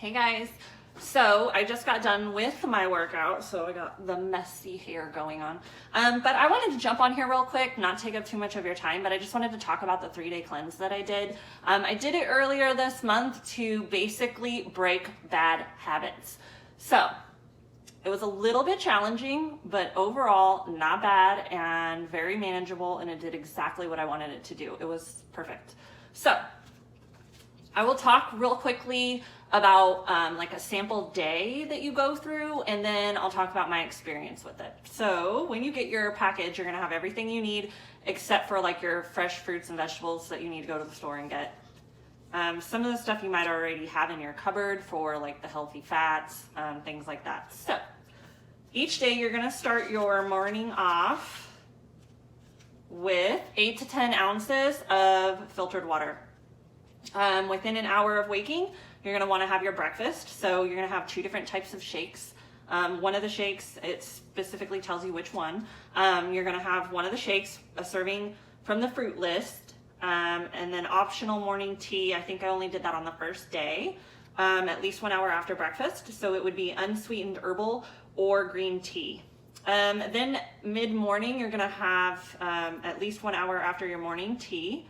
Hey guys, so I just got done with my workout, so I got the messy hair going on. But I wanted to jump on here real quick, not take up too much of your time, but I just wanted to talk about the 3-day cleanse that I did. I did it earlier this month to basically break bad habits. So it was a little bit challenging, but overall not bad and very manageable, and it did exactly what I wanted it to do. It was perfect. So I will talk real quickly about like a sample day that you go through, and then I'll talk about my experience with it. So when you get your package, you're gonna have everything you need except for like your fresh fruits and vegetables that you need to go to the store and get. Some of the stuff you might already have in your cupboard for like the healthy fats, things like that. So each day you're gonna start your morning off with 8 to 10 ounces of filtered water. Within an hour of waking, you're going to want to have your breakfast. So you're going to have 2 different types of shakes. One of the shakes, it specifically tells you which one. You're going to have one of the shakes, a serving from the fruit list, and then optional morning tea. I think I only did that on the first day, at least 1 hour after breakfast. So it would be unsweetened herbal or green tea. Then mid-morning, you're going to have at least 1 hour after your morning tea,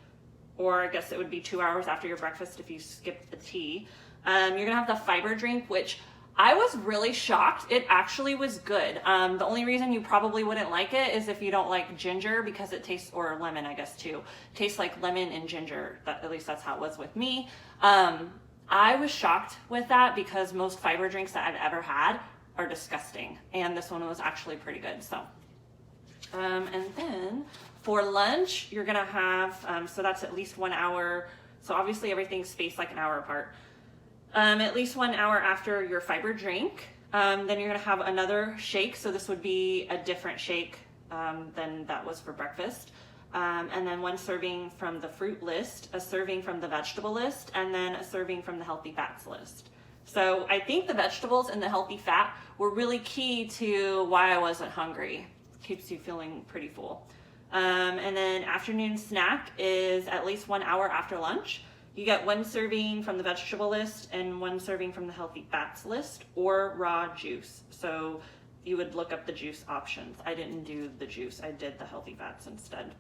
or I guess it would be 2 hours after your breakfast if you skip the tea. You're gonna have the fiber drink, which I was really shocked. It actually was good. The only reason you probably wouldn't like it is if you don't like ginger, because it tastes, or lemon I guess too, tastes like lemon and ginger. At least that's how it was with me. I was shocked with that because most fiber drinks that I've ever had are disgusting, and this one was actually pretty good. So and then for lunch, you're gonna have, so that's at least 1 hour. So obviously everything's spaced like an hour apart. At least 1 hour after your fiber drink. Then you're gonna have another shake. So this would be a different shake than that was for breakfast. And then 1 serving from the fruit list, a serving from the vegetable list, and then a serving from the healthy fats list. So I think the vegetables and the healthy fat were really key to why I wasn't hungry. Keeps you feeling pretty full. And then afternoon snack is at least 1 hour after lunch. You get 1 serving from the vegetable list and 1 serving from the healthy fats list, or raw juice. So you would look up the juice options. I didn't do the juice, I did the healthy fats instead.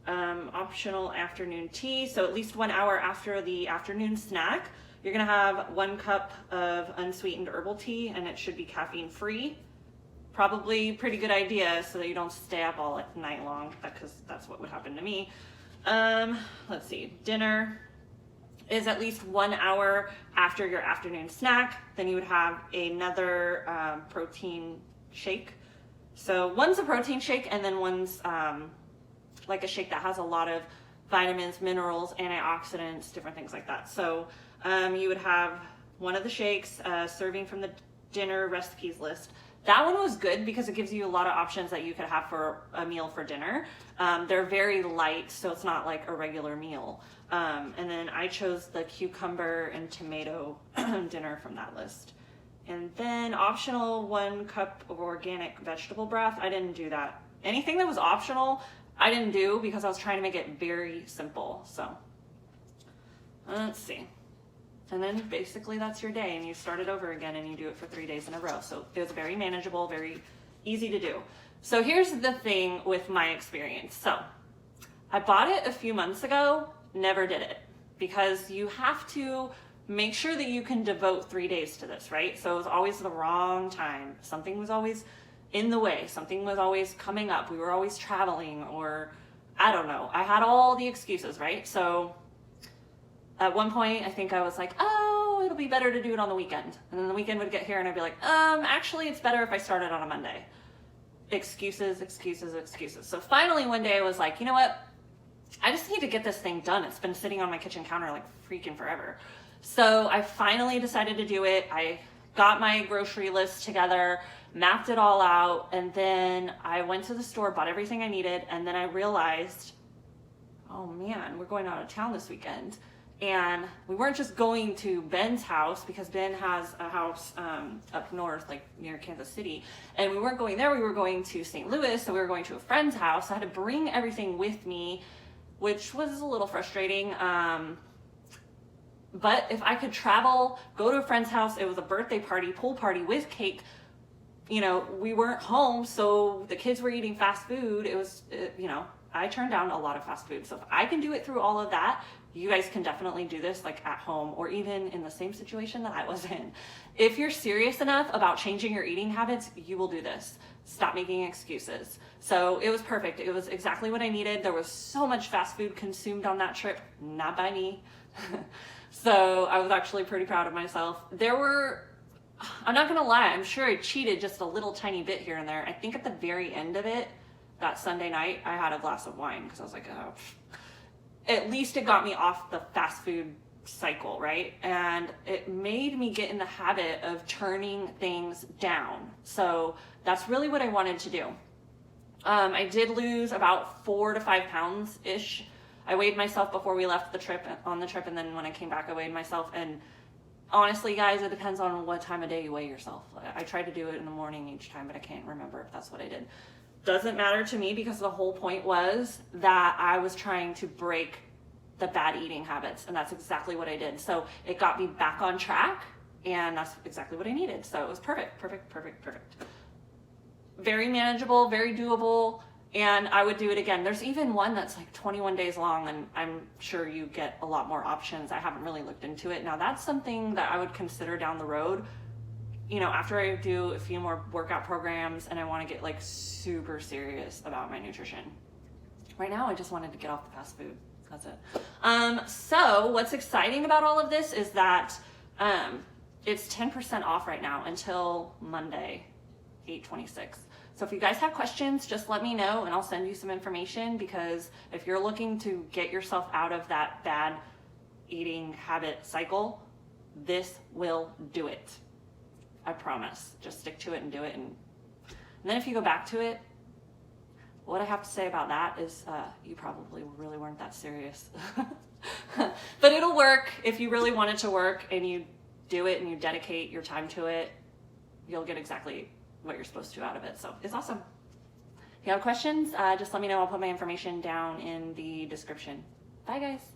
Optional afternoon tea. So at least 1 hour after the afternoon snack, you're gonna have 1 cup of unsweetened herbal tea, and it should be caffeine free. Probably pretty good idea so that you don't stay up all night long, because that's what would happen to me. Let's see, dinner is at least 1 hour after your afternoon snack. Then you would have another protein shake. So one's a protein shake, and then one's like a shake that has a lot of vitamins, minerals, antioxidants, different things like that. So you would have one of the shakes, serving from the dinner recipes list. That one was good because it gives you a lot of options that you could have for a meal for dinner. They're very light, so it's not like a regular meal. And then I chose the cucumber and tomato dinner from that list. And then optional 1 cup of organic vegetable broth. I didn't do that. Anything that was optional, I didn't do because I was trying to make it very simple. So let's see. And then basically that's your day, and you start it over again, and you do it for 3 days in a row. So it was very manageable, very easy to do. So here's the thing with my experience. So I bought it a few months ago, never did it, because you have to make sure that you can devote 3 days to this, right? So it was always the wrong time. Something was always in the way. Something was always coming up. We were always traveling, or I don't know. I had all the excuses, right? So at one point, I think I was like, oh, it'll be better to do it on the weekend. And then the weekend would get here and I'd be like, actually it's better if I start it on a Monday. Excuses, excuses, excuses. So finally one day I was like, you know what? I just need to get this thing done. It's been sitting on my kitchen counter like freaking forever. So I finally decided to do it. I got my grocery list together, mapped it all out, and then I went to the store, bought everything I needed, and then I realized, oh man, we're going out of town this weekend. And we weren't just going to Ben's house, because Ben has a house up north, like near Kansas City. And we weren't going there, we were going to St. Louis, so we were going to a friend's house. So I had to bring everything with me, which was a little frustrating. But if I could travel, go to a friend's house, it was a birthday party, pool party with cake, you know, we weren't home, so the kids were eating fast food. You know, I turned down a lot of fast food. So if I can do it through all of that, you guys can definitely do this like at home or even in the same situation that I was in. If you're serious enough about changing your eating habits, you will do this. Stop making excuses. So it was perfect. It was exactly what I needed. There was so much fast food consumed on that trip, not by me. So I was actually pretty proud of myself. I'm not gonna lie, I'm sure I cheated just a little tiny bit here and there. I think at the very end of it, that Sunday night, I had a glass of wine because I was like, oh, at least it got me off the fast food cycle, right? And it made me get in the habit of turning things down. So that's really what I wanted to do. I did lose about 4 to 5 pounds-ish. I weighed myself before we left on the trip, and then when I came back, I weighed myself. And honestly, guys, it depends on what time of day you weigh yourself. I tried to do it in the morning each time, but I can't remember if that's what I did. Doesn't matter to me because the whole point was that I was trying to break the bad eating habits, and that's exactly what I did. So it got me back on track, and that's exactly what I needed. So it was perfect. Very manageable, very doable, and I would do it again. There's even one that's like 21 days long, and I'm sure you get a lot more options. I haven't really looked into it. Now that's something that I would consider down the road, you know, after I do a few more workout programs and I want to get like super serious about my nutrition. Right now, I just wanted to get off the fast food. That's it. So what's exciting about all of this is that it's 10% off right now until Monday, 8/26. So if you guys have questions, just let me know and I'll send you some information, because if you're looking to get yourself out of that bad eating habit cycle, this will do it. I promise. Just stick to it and do it. And then if you go back to it, what I have to say about that is you probably really weren't that serious. But it'll work. If you really want it to work and you do it and you dedicate your time to it, you'll get exactly what you're supposed to out of it. So it's awesome. If you have questions, just let me know. I'll put my information down in the description. Bye, guys.